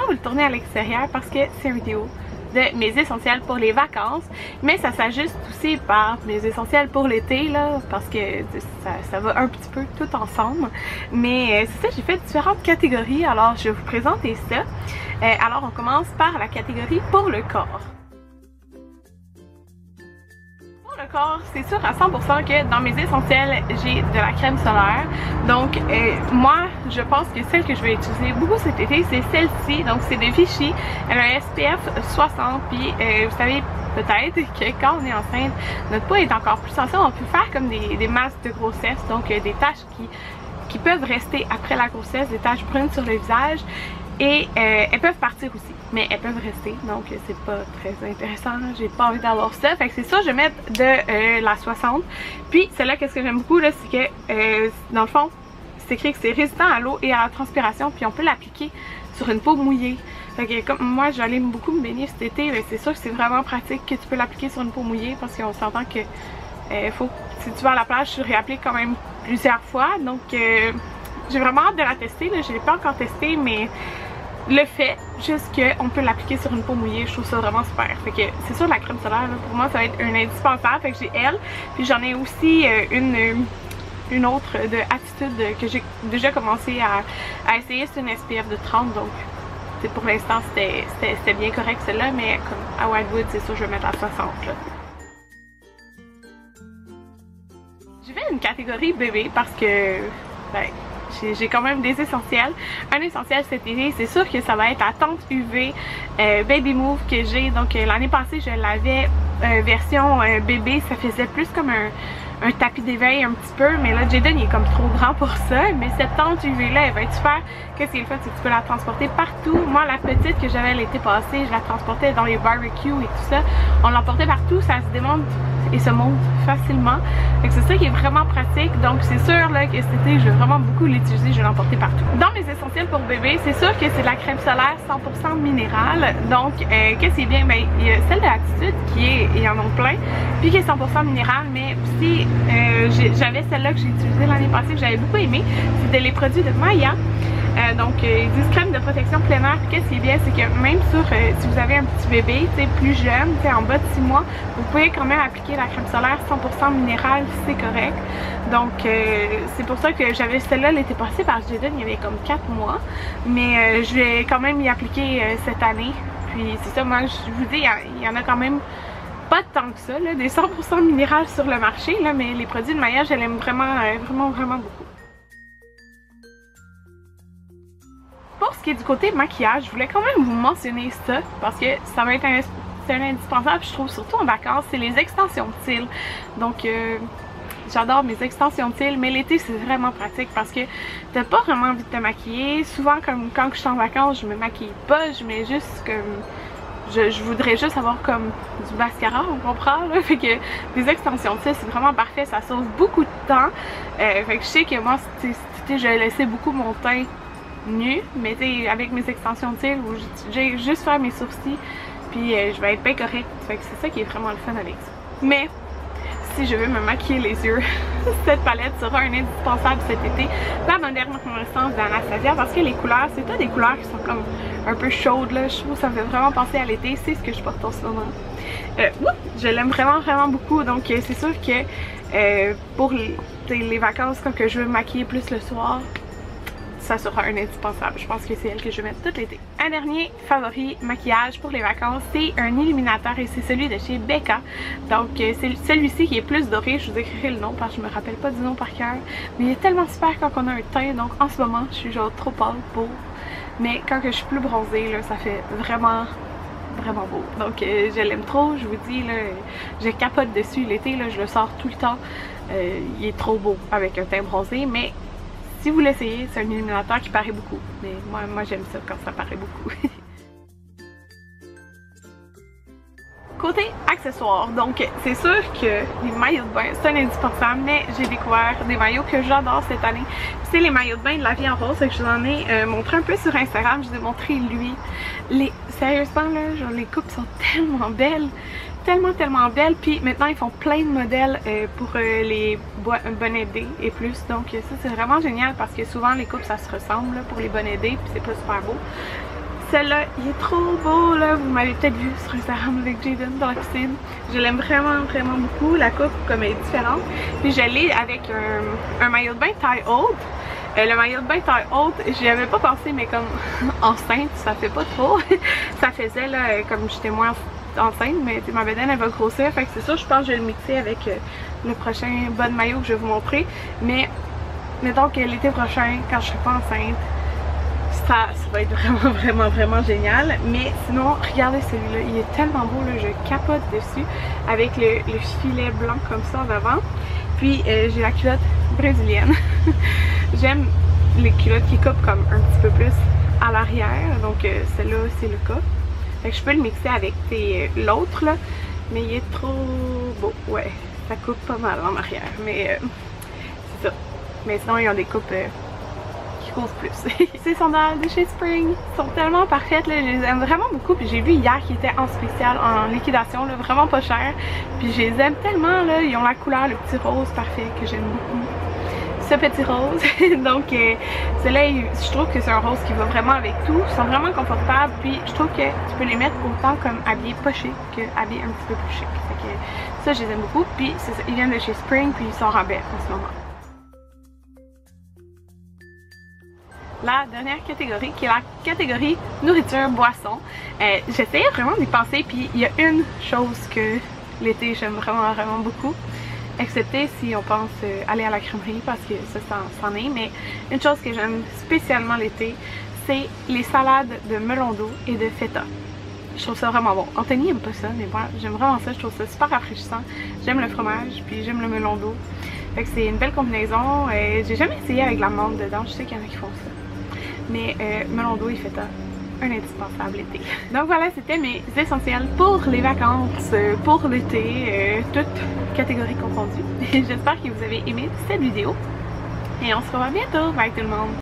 vous le tourner à l'extérieur parce que c'est une vidéo de mes essentiels pour les vacances, mais ça s'ajuste aussi par mes essentiels pour l'été là, parce que ça va un petit peu tout ensemble. Mais c'est ça, j'ai fait différentes catégories, alors je vais vous présenter ça. Alors on commence par la catégorie pour le corps. Le corps, c'est sûr à 100% que dans mes essentiels, j'ai de la crème solaire. Donc, moi, je pense que celle que je vais utiliser beaucoup cet été, c'est celle-ci. Donc, c'est de Vichy. Elle a un SPF 60. Puis, vous savez peut-être que quand on est enceinte, notre peau est encore plus sensible. On peut faire comme des masques de grossesse. Donc, des taches qui peuvent rester après la grossesse, des taches brunes sur le visage. Et elles peuvent partir aussi, mais elles peuvent rester, donc c'est pas très intéressant, j'ai pas envie d'avoir ça. Fait que c'est ça, je vais mettre de la 60. Puis celle-là, qu'est-ce que j'aime beaucoup là, c'est que dans le fond, c'est écrit que c'est résistant à l'eau et à la transpiration, puis on peut l'appliquer sur une peau mouillée. Fait que comme moi j'allais beaucoup me baigner cet été, mais c'est sûr que c'est vraiment pratique que tu peux l'appliquer sur une peau mouillée parce qu'on s'entend que si tu vas à la plage, tu réappliques quand même plusieurs fois. Donc j'ai vraiment hâte de la tester, là. Je l'ai pas encore testée, mais le fait juste qu'on peut l'appliquer sur une peau mouillée, je trouve ça vraiment super. Fait que c'est sûr, la crème solaire là, pour moi ça va être un indispensable. Fait que j'ai elle, puis j'en ai aussi une autre de Attitude que j'ai déjà commencé à essayer. C'est une SPF de 30, donc pour l'instant c'était bien correct celle-là, mais comme à Wildwood, c'est sûr je vais mettre à 60 là. J'ai fait une catégorie bébé parce que ben, j'ai quand même des essentiels. Un essentiel cet été, c'est sûr que ça va être la tente UV Baby Move que j'ai. Donc l'année passée, je l'avais version bébé. Ça faisait plus comme un tapis d'éveil un petit peu. Mais là, Jaden il est comme trop grand pour ça. Mais cette tente UV là, elle va être super. Qu'est-ce qu'il fait, c'est que tu peux la transporter partout. Moi, la petite que j'avais l'été passé, je la transportais dans les barbecues et tout ça. On l'emportait partout, ça se démonte et se monte facilement. Fait que c'est ça qui est vraiment pratique. Donc c'est sûr là, que cet été, je vais vraiment beaucoup l'utiliser, je vais l'emporter partout. Dans mes essentiels pour bébé, c'est sûr que c'est de la crème solaire 100% minérale. Donc qu'est-ce qui est bien? Ben, il y a celle de Attitude il y en a plein, puis qui est 100% minérale, mais aussi j'avais celle-là que j'ai utilisée l'année passée, que j'avais beaucoup aimé. C'était les produits de Maya. Donc ils disent crème de protection plein air. Puis qu'est-ce qui est bien, c'est que même sur si vous avez un petit bébé plus jeune, en bas de 6 mois, vous pouvez quand même appliquer la crème solaire 100% minérale, c'est correct. Donc c'est pour ça que j'avais celle-là l'été passé parce que Jaden il y avait comme 4 mois. Mais je vais quand même y appliquer cette année. Puis c'est ça, moi je vous dis, il y en a quand même pas tant que ça, là, des 100% minérales sur le marché, là, mais les produits de Maya, je l'aime vraiment beaucoup. Pour ce qui est du côté maquillage, je voulais quand même vous mentionner ça parce que ça va être un indispensable, je trouve, surtout en vacances, c'est les extensions de cils. Donc j'adore mes extensions de cils, mais l'été c'est vraiment pratique parce que t'as pas vraiment envie de te maquiller. Souvent comme quand je suis en vacances, je me maquille pas, je mets juste comme... Je voudrais juste avoir comme du mascara, on comprend là, fait que les extensions de cils c'est vraiment parfait, ça sauve beaucoup de temps. Fait que je sais que moi, je laissais beaucoup mon teint nu, mais avec mes extensions de cils, où j'ai juste faire mes sourcils, puis je vais être bien correcte. Fait que c'est ça qui est vraiment le fun avec ça. Mais si je veux me maquiller les yeux, cette palette sera un indispensable cet été. La Moderne Renaissance d'Anastasia, parce que les couleurs, c'est pas des couleurs qui sont comme un peu chaudes là, je trouve que ça me fait vraiment penser à l'été, c'est ce que je porte en ce moment. Je l'aime vraiment beaucoup, donc c'est sûr que pour les vacances, quand que je veux me maquiller plus le soir, ça sera un indispensable. Je pense que c'est elle que je vais mettre tout l'été. Un dernier favori maquillage pour les vacances, c'est un illuminateur et c'est celui de chez Becca. Donc c'est celui-ci qui est plus doré. Je vous écrirai le nom parce que je me rappelle pas du nom par cœur. Mais il est tellement super quand on a un teint. Donc en ce moment, je suis genre trop pâle pour. Mais quand que je suis plus bronzée, là, ça fait vraiment beau. Donc je l'aime trop, je vous dis, là, je capote dessus l'été, là, je le sors tout le temps. Il est trop beau avec un teint bronzé, mais si vous l'essayez, c'est un illuminateur qui paraît beaucoup. Mais moi j'aime ça quand ça paraît beaucoup. Côté accessoires, donc c'est sûr que les maillots de bain c'est un indispensable, mais j'ai découvert des maillots que j'adore cette année. C'est les maillots de bain de La Vie en Rose, que je vous en ai montré un peu sur Instagram. Je vous ai montré lui. Sérieusement là, genre les coupes sont tellement belles. Tellement belles, puis maintenant ils font plein de modèles pour les bonnets D et plus, donc ça c'est vraiment génial parce que souvent les coupes ça se ressemble là, pour les bonnets D, puis c'est pas super beau. Celui-là, il est trop beau là, vous m'avez peut-être vu sur Instagram avec Jaden dans la piscine. Je l'aime vraiment beaucoup, la coupe comme elle est différente. Puis je l'ai avec un maillot de bain taille haute. Le maillot de bain taille haute, j'y avais pas pensé, mais comme enceinte, ça fait pas trop. Ça faisait là, comme j'étais moins enceinte, mais ma bedaine elle va grossir, fait que c'est ça, je pense que je vais le mixer avec le prochain bon maillot que je vais vous montrer. Mais mettons que l'été prochain, quand je serai pas enceinte, ça va être vraiment génial. Mais sinon, regardez celui-là, il est tellement beau là, je capote dessus avec le filet blanc comme ça en avant. Puis j'ai la culotte brésilienne. J'aime les culottes qui coupent comme un petit peu plus à l'arrière, donc celle-là c'est le cas. Fait que je peux le mixer avec l'autre là, mais il est trop beau, ouais, ça coupe pas mal en arrière, mais c'est ça. Mais sinon ils ont des coupes qui causent plus. Ces sandales de chez Spring sont tellement parfaites là, je les aime vraiment beaucoup. Puis j'ai vu hier qu'ils étaient en spécial, en liquidation, là, vraiment pas cher. Puis je les aime tellement là, ils ont la couleur, le petit rose parfait que j'aime beaucoup. Ce petit rose. Donc ceux-là, je trouve que c'est un rose qui va vraiment avec tout. Ils sont vraiment confortables. Puis je trouve que tu peux les mettre autant comme habillés pas chic que habillés un petit peu plus chic. Fait que ça, je les aime beaucoup. Puis c'est ça, ils viennent de chez Spring, puis ils sont en rabais en ce moment. La dernière catégorie qui est la catégorie nourriture-boisson. J'essayais vraiment d'y penser, puis il y a une chose que l'été j'aime vraiment beaucoup. Excepté si on pense aller à la crèmerie parce que ça c'en est, mais une chose que j'aime spécialement l'été, c'est les salades de melon d'eau et de feta. Je trouve ça vraiment bon. Anthony aime pas ça, mais moi j'aime vraiment ça, je trouve ça super rafraîchissant. J'aime le fromage, puis j'aime le melon d'eau. Fait que c'est une belle combinaison. J'ai jamais essayé avec la menthe dedans, je sais qu'il y en a qui font ça. Mais melon d'eau et feta, un indispensable été. Donc voilà, c'était mes essentiels pour les vacances, pour l'été, toutes catégories confondues. J'espère que vous avez aimé cette vidéo et on se revoit bientôt. Bye tout le monde!